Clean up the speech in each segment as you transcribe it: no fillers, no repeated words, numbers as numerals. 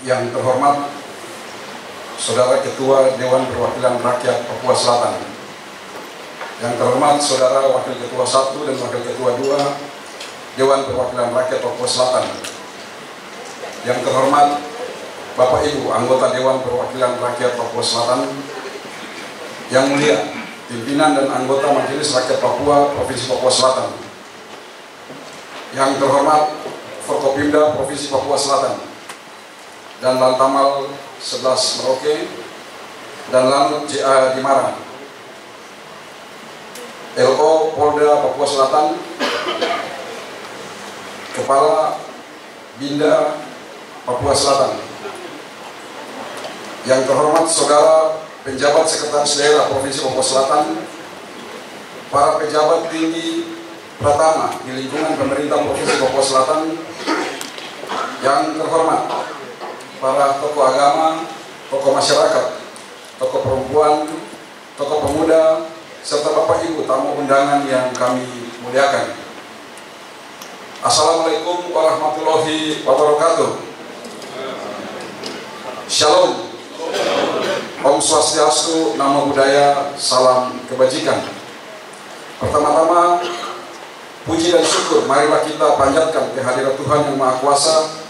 Yang terhormat Saudara Ketua Dewan Perwakilan Rakyat Papua Selatan, yang terhormat Saudara Wakil Ketua 1 dan Wakil Ketua 2 Dewan Perwakilan Rakyat Papua Selatan, yang terhormat Bapak Ibu anggota Dewan Perwakilan Rakyat Papua Selatan, yang mulia pimpinan dan anggota Majelis Rakyat Papua Provinsi Papua Selatan, yang terhormat Forkopimda Provinsi Papua Selatan dan Lantamal 11 Merauke dan Lanut JA Dimara, LO Polda Papua Selatan, Kepala Binda Papua Selatan, yang terhormat Saudara Penjabat Sekretaris Daerah Provinsi Papua Selatan, para pejabat tinggi pertama di lingkungan pemerintah Provinsi Papua Selatan, yang terhormat para tokoh agama, tokoh masyarakat, tokoh perempuan, tokoh pemuda, serta Bapak Ibu tamu undangan yang kami muliakan. Assalamualaikum warahmatullahi wabarakatuh. Shalom. Om Swastiastu, Namo Buddhaya, salam kebajikan. Pertama-tama, puji dan syukur marilah kita panjatkan kehadirat Tuhan Yang Maha Kuasa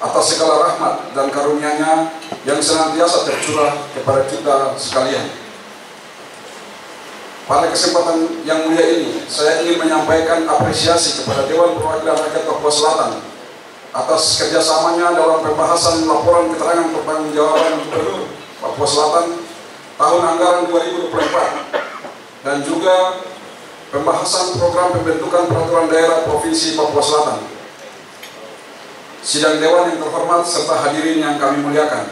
atas segala rahmat dan karunia-Nya yang senantiasa tercurah kepada kita sekalian. Pada kesempatan yang mulia ini, saya ingin menyampaikan apresiasi kepada Dewan Perwakilan Rakyat Papua Selatan atas kerjasamanya dalam pembahasan laporan keterangan pertanggungjawaban Gubernur Papua Selatan tahun anggaran 2024 dan juga pembahasan program pembentukan peraturan daerah Provinsi Papua Selatan. Sidang Dewan yang terhormat serta hadirin yang kami muliakan,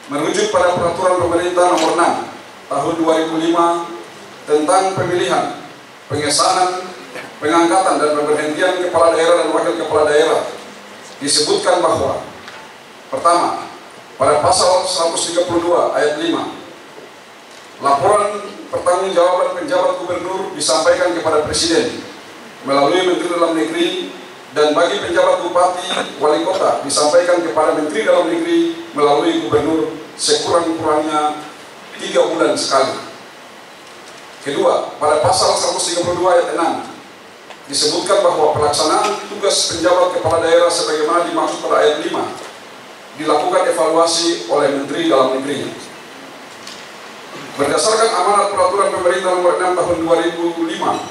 merujuk pada Peraturan Pemerintah Nomor 6 Tahun 2005 tentang pemilihan, pengesahan, pengangkatan dan pemberhentian kepala daerah dan wakil kepala daerah, disebutkan bahwa pertama, pada pasal 132 ayat 5, laporan pertanggungjawaban penjabat gubernur disampaikan kepada Presiden melalui Menteri Dalam Negeri, dan bagi penjabat bupati, wali kota disampaikan kepada Menteri Dalam Negeri melalui gubernur sekurang-kurangnya 3 bulan sekali. Kedua, pada pasal 132 ayat 6 disebutkan bahwa pelaksanaan tugas penjabat kepala daerah sebagaimana dimaksud pada ayat 5 dilakukan evaluasi oleh Menteri Dalam Negeri. Berdasarkan amanat Peraturan Pemerintah Nomor 6 Tahun 2005,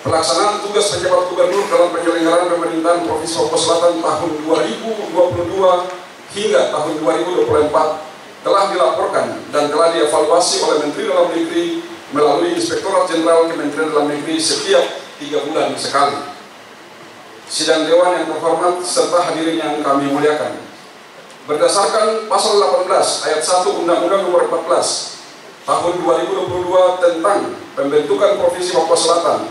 pelaksanaan tugas penjabat gubernur dalam penyelenggaraan pemerintahan Provinsi Papua Selatan tahun 2022 hingga tahun 2024 telah dilaporkan dan telah dievaluasi oleh Menteri Dalam Negeri melalui Inspektorat Jenderal Kementerian Dalam Negeri setiap 3 bulan sekali. Sidang Dewan yang terhormat serta hadirin yang kami muliakan, berdasarkan pasal 18 ayat 1 Undang-Undang Nomor 14 Tahun 2022 tentang pembentukan Provinsi Papua Selatan,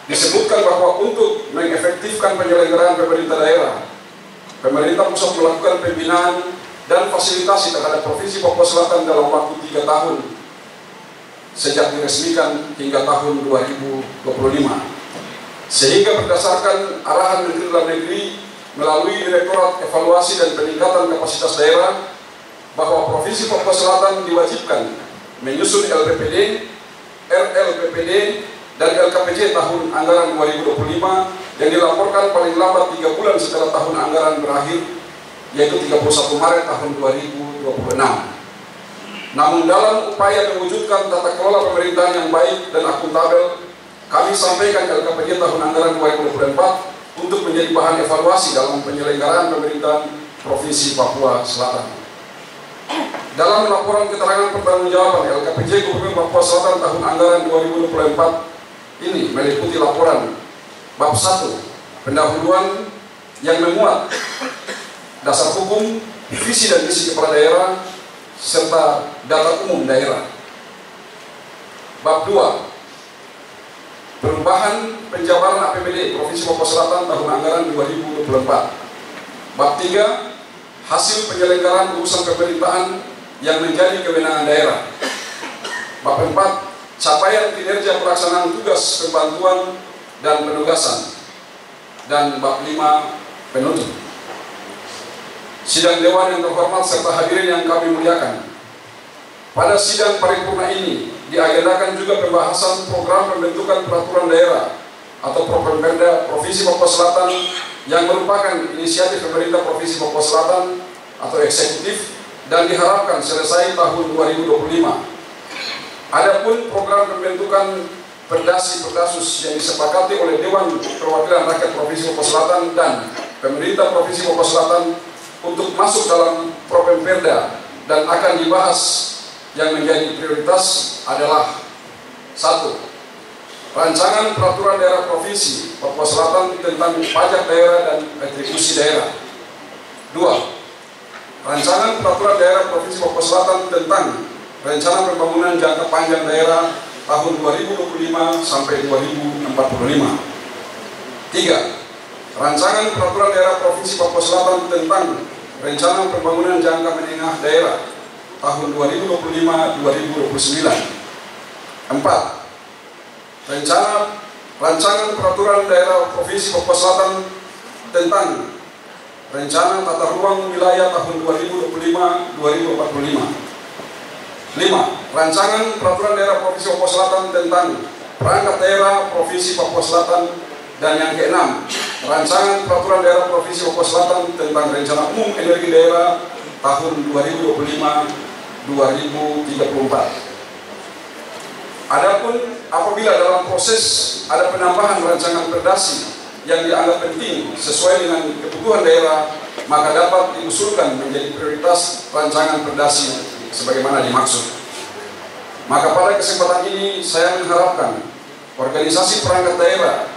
disebutkan bahwa untuk mengefektifkan penyelenggaraan pemerintah daerah, pemerintah pusat melakukan pembinaan dan fasilitasi terhadap Provinsi Papua Selatan dalam waktu 3 tahun sejak diresmikan hingga tahun 2025. Sehingga berdasarkan arahan Menteri Dalam Negeri melalui Direktorat Evaluasi dan Peningkatan Kapasitas Daerah, bahwa Provinsi Papua Selatan diwajibkan menyusun LPPD, RLPPD, dan LKPJ tahun anggaran 2025 yang dilaporkan paling lambat 3 bulan setelah tahun anggaran berakhir, yaitu 31 Maret tahun 2026. Namun dalam upaya mewujudkan tata kelola pemerintahan yang baik dan akuntabel, kami sampaikan LKPJ tahun anggaran 2024 untuk menjadi bahan evaluasi dalam penyelenggaraan pemerintahan Provinsi Papua Selatan. Dalam laporan keterangan pertanggungjawaban LKPJ Gubernur Papua Selatan tahun anggaran 2024 ini meliputi laporan bab 1 pendahuluan yang memuat dasar hukum, visi dan misi kepala daerah serta data umum daerah. Bab 2 perubahan penjabaran APBD Provinsi Papua Selatan tahun anggaran 2024. Bab 3 hasil penyelenggaraan urusan pemerintahan yang menjadi kewenangan daerah. Bab 4 capaian kinerja pelaksanaan tugas pembantuan dan penugasan, dan bab 5 penutup. sidang dewan yang terhormat serta hadirin yang kami muliakan. Pada sidang paripurna ini diagendakan juga pembahasan program pembentukan peraturan daerah atau Propemperda Provinsi Papua Selatan yang merupakan inisiatif pemerintah Provinsi Papua Selatan atau eksekutif dan diharapkan selesai tahun 2025. Adapun program pembentukan Perdasi-Perdasus yang disepakati oleh Dewan Perwakilan Rakyat Provinsi Papua Selatan dan pemerintah Provinsi Papua Selatan untuk masuk dalam Propemperda dan akan dibahas yang menjadi prioritas adalah: 1. Rancangan Peraturan Daerah Provinsi Papua Selatan tentang pajak daerah dan retribusi daerah. 2. Rancangan Peraturan Daerah Provinsi Papua Selatan tentang Rencana Pembangunan Jangka Panjang Daerah tahun 2025 sampai 2045. 3. Rancangan Peraturan Daerah Provinsi Papua Selatan tentang Rencana Pembangunan Jangka Menengah Daerah tahun 2025-2029. 4. Rancangan Peraturan Daerah Provinsi Papua Selatan tentang Rencana Tata Ruang Wilayah tahun 2025-2045. 5. Rancangan Peraturan Daerah Provinsi Papua Selatan tentang Perangkat Daerah Provinsi Papua Selatan. Dan yang ke-6, Rancangan Peraturan Daerah Provinsi Papua Selatan tentang Rencana Umum Energi Daerah tahun 2025-2034. Adapun apabila dalam proses ada penambahan rancangan perdasi yang dianggap penting sesuai dengan kebutuhan daerah, maka dapat diusulkan menjadi prioritas rancangan perdasi sebagaimana dimaksud. Maka pada kesempatan ini saya mengharapkan organisasi perangkat daerah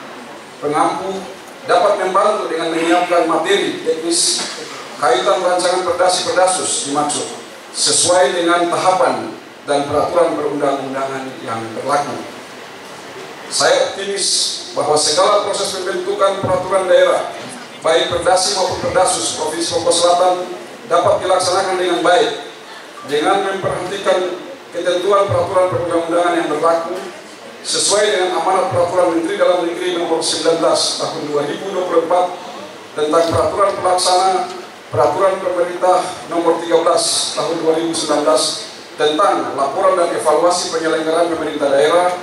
pengampu dapat membantu dengan menyiapkan materi teknis kaitan rancangan Perdasi-Perdasus dimaksud sesuai dengan tahapan dan peraturan perundang-undangan yang berlaku. Saya optimis bahwa segala proses pembentukan peraturan daerah, baik Perdasi maupun Perdasus Provinsi Papua Selatan, dapat dilaksanakan dengan baik dengan memperhatikan ketentuan peraturan perundang-undangan yang berlaku sesuai dengan amanat Peraturan Menteri Dalam Negeri Nomor 19 Tahun 2024 tentang Peraturan Pelaksana Peraturan Pemerintah Nomor 13 Tahun 2019 tentang laporan dan evaluasi penyelenggaraan pemerintah daerah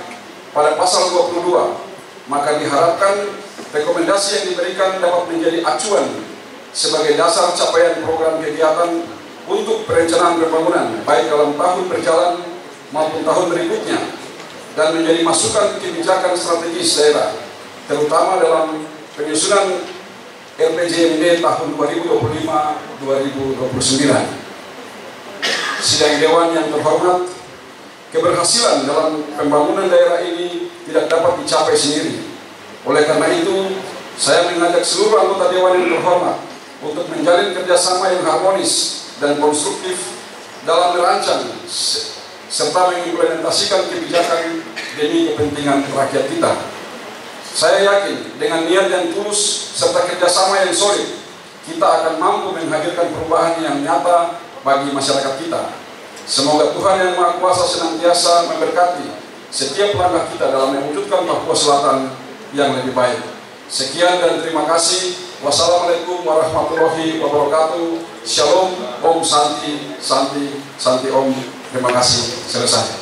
pada pasal 22. Maka diharapkan rekomendasi yang diberikan dapat menjadi acuan sebagai dasar capaian program kegiatan untuk perencanaan pembangunan baik dalam tahun berjalan maupun tahun berikutnya, dan menjadi masukan kebijakan strategis daerah, terutama dalam penyusunan RPJMD tahun 2025-2029. Sidang Dewan yang terhormat, keberhasilan dalam pembangunan daerah ini tidak dapat dicapai sendiri. Oleh karena itu, saya mengajak seluruh anggota Dewan yang terhormat untuk menjalin kerjasama yang harmonis dan konstruktif dalam merancang serta mengimplementasikan kebijakan demi kepentingan rakyat kita. Saya yakin dengan niat yang tulus serta kerjasama yang solid, kita akan mampu menghadirkan perubahan yang nyata bagi masyarakat kita. Semoga Tuhan Yang Maha Kuasa senantiasa memberkati setiap langkah kita dalam mewujudkan Papua Selatan yang lebih baik. Sekian dan terima kasih. Wassalamualaikum warahmatullahi wabarakatuh. Shalom, Om Santi, Santi, Santi Om. Terima kasih. Selesai.